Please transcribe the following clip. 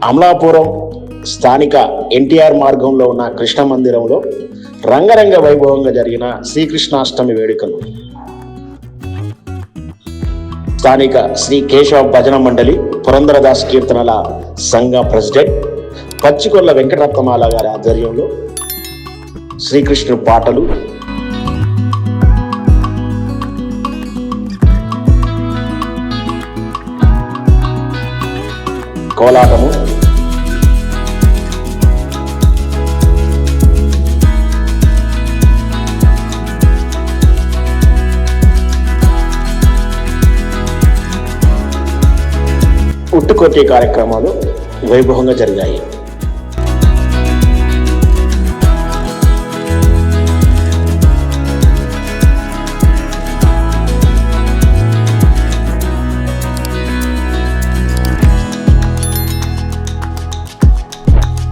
అమలాపురం స్థానిక ఎన్టీఆర్ మార్గంలో ఉన్న కృష్ణ మందిరంలో రంగరంగ వైభవంగా జరిగిన శ్రీకృష్ణాష్టమి వేడుకలు స్థానిక శ్రీ కేశవ భజన మండలి పురంధరదాస్ కీర్తనల సంఘ ప్రెసిడెంట్ పచ్చికొల్ల వెంకటరత్నమాల గారి ఆధ్వర్యంలో శ్రీకృష్ణుడు పాటలు, కోలాటము, ఉట్టుకొట్టే కార్యక్రమాలు వైభవంగా జరిగాయి.